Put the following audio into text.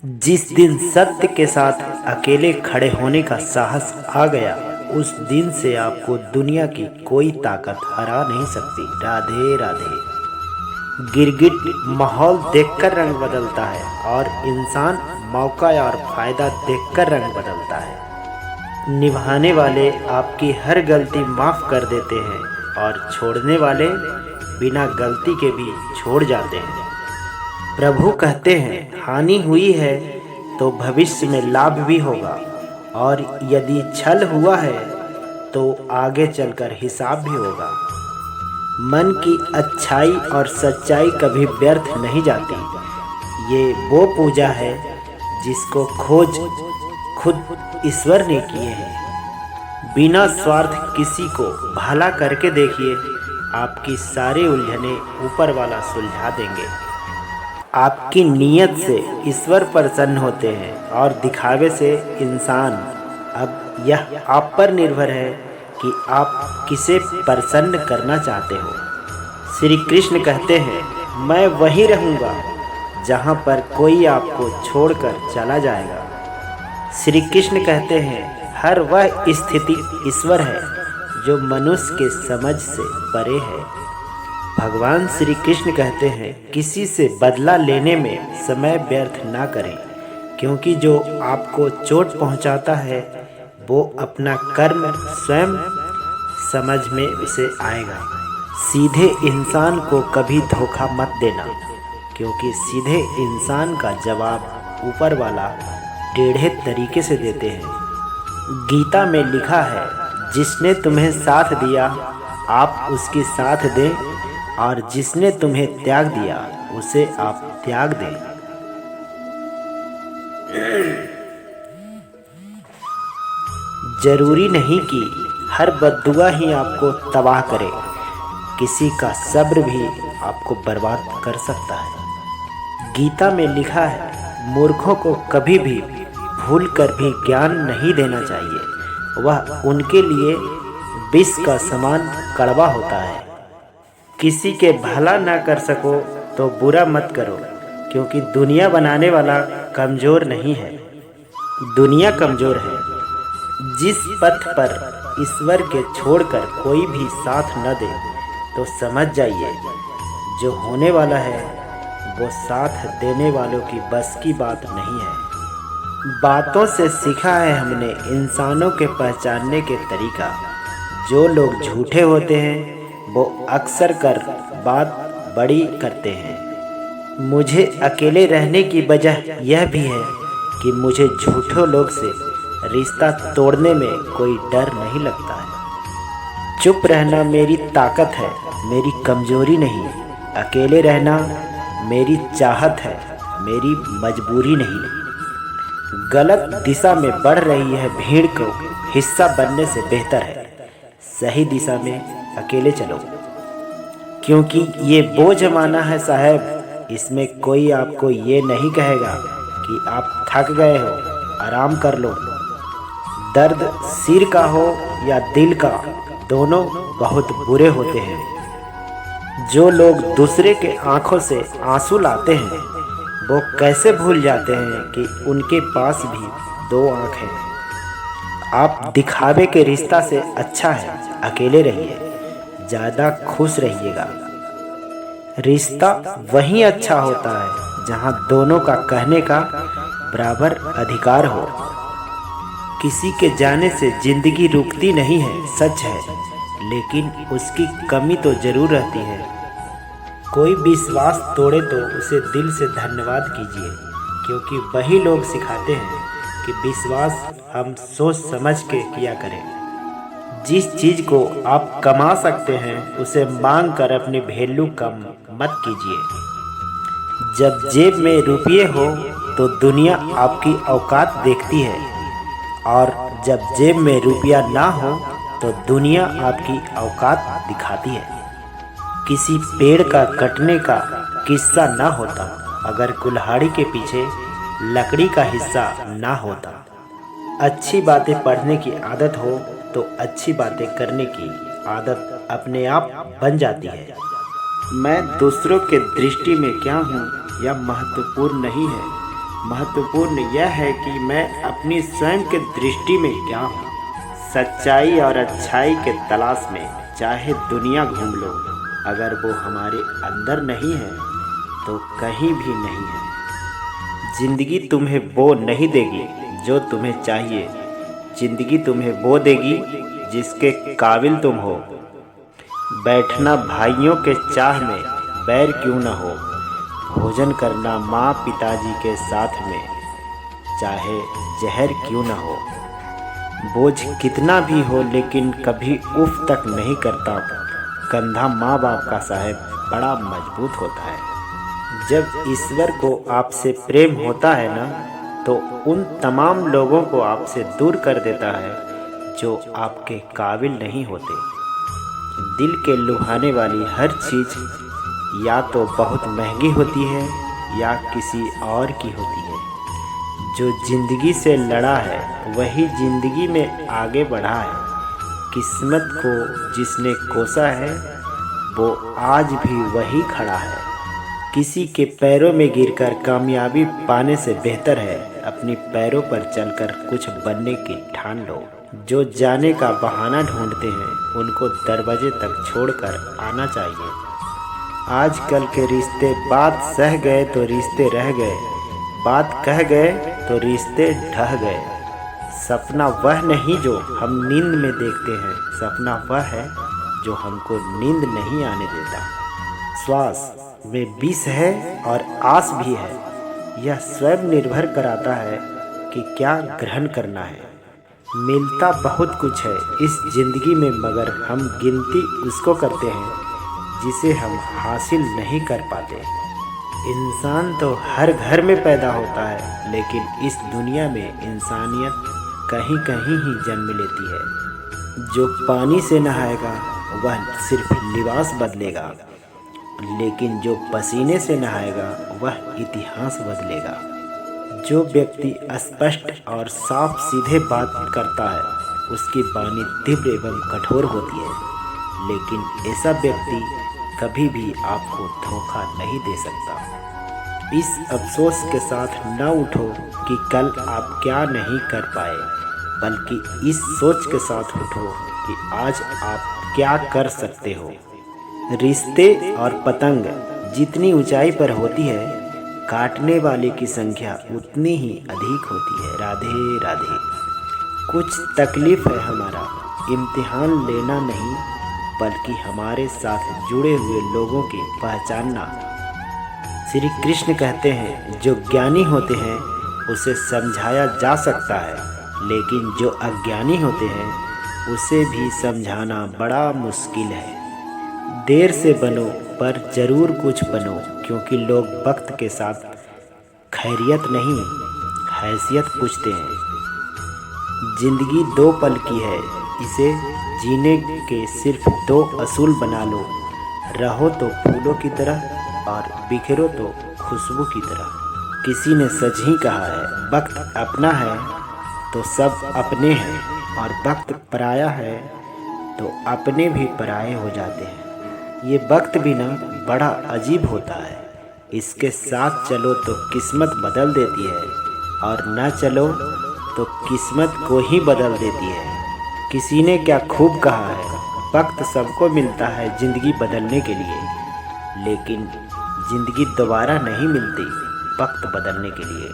जिस दिन सत्य के साथ अकेले खड़े होने का साहस आ गया, उस दिन से आपको दुनिया की कोई ताकत हरा नहीं सकती। राधे राधे। गिरगिट माहौल देखकर रंग बदलता है और इंसान मौका और फायदा देखकर रंग बदलता है। निभाने वाले आपकी हर गलती माफ़ कर देते हैं और छोड़ने वाले बिना गलती के भी छोड़ जाते हैं। प्रभु कहते हैं, हानि हुई है तो भविष्य में लाभ भी होगा, और यदि छल हुआ है तो आगे चलकर हिसाब भी होगा। मन की अच्छाई और सच्चाई कभी व्यर्थ नहीं जाती। ये वो पूजा है जिसको खोज खुद ईश्वर ने किए हैं। बिना स्वार्थ किसी को भला करके देखिए, आपकी सारी उलझने ऊपर वाला सुलझा देंगे। आपकी नीयत से ईश्वर प्रसन्न होते हैं और दिखावे से इंसान। अब यह आप पर निर्भर है कि आप किसे प्रसन्न करना चाहते हो। श्री कृष्ण कहते हैं, मैं वहीं रहूँगा जहाँ पर कोई आपको छोड़कर चला जाएगा। श्री कृष्ण कहते हैं, हर वह स्थिति ईश्वर है जो मनुष्य के समझ से परे है। भगवान श्री कृष्ण कहते हैं, किसी से बदला लेने में समय व्यर्थ ना करें, क्योंकि जो आपको चोट पहुंचाता है वो अपना कर्म स्वयं समझ में उसे आएगा। सीधे इंसान को कभी धोखा मत देना, क्योंकि सीधे इंसान का जवाब ऊपर वाला टेढ़े तरीके से देते हैं। गीता में लिखा है, जिसने तुम्हें साथ दिया आप उसकी साथ दें, और जिसने तुम्हें त्याग दिया उसे आप त्याग दें। जरूरी नहीं कि हर बद्दुआ ही आपको तबाह करे, किसी का सब्र भी आपको बर्बाद कर सकता है। गीता में लिखा है, मूर्खों को कभी भी भूल कर भी ज्ञान नहीं देना चाहिए, वह उनके लिए विष का समान कड़वा होता है। किसी के भला ना कर सको तो बुरा मत करो, क्योंकि दुनिया बनाने वाला कमज़ोर नहीं है, दुनिया कमज़ोर है। जिस पथ पर ईश्वर के छोड़कर कोई भी साथ न दे तो समझ जाइए, जो होने वाला है वो साथ देने वालों की बस की बात नहीं है। बातों से सीखा है हमने इंसानों के पहचानने के तरीका। जो लोग झूठे होते हैं वो अक्सर कर बात बड़ी करते हैं। मुझे अकेले रहने की वजह यह भी है कि मुझे झूठे लोग से रिश्ता तोड़ने में कोई डर नहीं लगता है। चुप रहना मेरी ताकत है, मेरी कमज़ोरी नहीं। अकेले रहना मेरी चाहत है, मेरी मजबूरी नहीं। गलत दिशा में बढ़ रही है भीड़ को हिस्सा बनने से बेहतर है सही दिशा में अकेले चलो, क्योंकि ये वो ज़माना है साहब, इसमें कोई आपको ये नहीं कहेगा कि आप थक गए हो, आराम कर लो। दर्द सिर का हो या दिल का, दोनों बहुत बुरे होते हैं। जो लोग दूसरे के आंखों से आंसू लाते हैं वो कैसे भूल जाते हैं कि उनके पास भी दो आँख हैं। आप दिखावे के रिश्ता से अच्छा है अकेले रहिए, ज़्यादा खुश रहिएगा। रिश्ता वहीं अच्छा होता है जहाँ दोनों का कहने का बराबर अधिकार हो। किसी के जाने से ज़िंदगी रुकती नहीं है, सच है, लेकिन उसकी कमी तो ज़रूर रहती है। कोई विश्वास तोड़े तो उसे दिल से धन्यवाद कीजिए, क्योंकि वही लोग सिखाते हैं कि विश्वास हम सोच समझ के किया करें। जिस चीज़ को आप कमा सकते हैं उसे मांग कर अपनी वैल्यू कम मत कीजिए। जब जेब में रुपये हो तो दुनिया आपकी औकात देखती है, और जब जेब में रुपया ना हो तो दुनिया आपकी औकात दिखाती है। किसी पेड़ का कटने का किस्सा ना होता अगर कुल्हाड़ी के पीछे लकड़ी का हिस्सा ना होता। अच्छी बातें पढ़ने की आदत हो तो अच्छी बातें करने की आदत अपने आप बन जाती है। मैं दूसरों के दृष्टि में क्या हूँ यह महत्वपूर्ण नहीं है, महत्वपूर्ण यह है कि मैं अपनी स्वयं के दृष्टि में क्या हूँ। सच्चाई और अच्छाई के तलाश में चाहे दुनिया घूम लो, अगर वो हमारे अंदर नहीं है तो कहीं भी नहीं है। जिंदगी तुम्हें वो नहीं देगी जो तुम्हें चाहिए, जिंदगी तुम्हें वो देगी जिसके काबिल तुम हो। बैठना भाइयों के चाह में बैर क्यों न हो, भोजन करना माँ पिताजी के साथ में चाहे जहर क्यों न हो। बोझ कितना भी हो लेकिन कभी उफ तक नहीं करता, कंधा माँ बाप का साहब बड़ा मजबूत होता है। जब ईश्वर को आपसे प्रेम होता है ना, तो उन तमाम लोगों को आपसे दूर कर देता है जो आपके काबिल नहीं होते। दिल के लुभाने वाली हर चीज़ या तो बहुत महंगी होती है या किसी और की होती है। जो ज़िंदगी से लड़ा है वही ज़िंदगी में आगे बढ़ा है। किस्मत को जिसने कोसा है वो आज भी वही खड़ा है। किसी के पैरों में गिरकर कामयाबी पाने से बेहतर है अपनी पैरों पर चलकर कुछ बनने की ठान लो। जो जाने का बहाना ढूंढते हैं उनको दरवाजे तक छोड़कर आना चाहिए। आजकल के रिश्ते बात सह गए तो रिश्ते रह गए, बात कह गए तो रिश्ते ढह गए। सपना वह नहीं जो हम नींद में देखते हैं, सपना वह है जो हमको नींद नहीं आने देता। श्वास में विष है और आस भी है, यह स्वयं निर्भर कराता है कि क्या ग्रहण करना है। मिलता बहुत कुछ है इस जिंदगी में, मगर हम गिनती उसको करते हैं जिसे हम हासिल नहीं कर पाते। इंसान तो हर घर में पैदा होता है, लेकिन इस दुनिया में इंसानियत कहीं कहीं ही जन्म लेती है। जो पानी से नहाएगा वह सिर्फ लिबास बदलेगा, लेकिन जो पसीने से नहाएगा वह इतिहास बदलेगा। जो व्यक्ति स्पष्ट और साफ सीधे बात करता है उसकी वाणी तीव्र एवं कठोर होती है, लेकिन ऐसा व्यक्ति कभी भी आपको धोखा नहीं दे सकता। इस अफसोस के साथ न उठो कि कल आप क्या नहीं कर पाए, बल्कि इस सोच के साथ उठो कि आज आप क्या कर सकते हो। रिश्ते और पतंग जितनी ऊंचाई पर होती है, काटने वाले की संख्या उतनी ही अधिक होती है। राधे राधे। कुछ तकलीफ है हमारा इम्तिहान लेना नहीं, बल्कि हमारे साथ जुड़े हुए लोगों की पहचानना। श्री कृष्ण कहते हैं जो ज्ञानी होते हैं उसे समझाया जा सकता है, लेकिन जो अज्ञानी होते हैं उसे भी समझाना बड़ा मुश्किल है। देर से बनो पर ज़रूर कुछ बनो, क्योंकि लोग वक्त के साथ खैरियत नहीं हैसियत पूछते हैं। ज़िंदगी 2 पल की है, इसे जीने के सिर्फ 2 असूल बना लो। रहो तो फूलों की तरह और बिखरो तो खुशबू की तरह। किसी ने सच ही कहा है, वक्त अपना है तो सब अपने हैं, और वक्त पराया है तो अपने भी पराये हो जाते हैं। ये वक्त भी ना बड़ा अजीब होता है, इसके साथ चलो तो किस्मत बदल देती है, और ना चलो तो किस्मत को ही बदल देती है। किसी ने क्या खूब कहा है, वक्त सबको मिलता है ज़िंदगी बदलने के लिए, लेकिन ज़िंदगी दोबारा नहीं मिलती वक्त बदलने के लिए।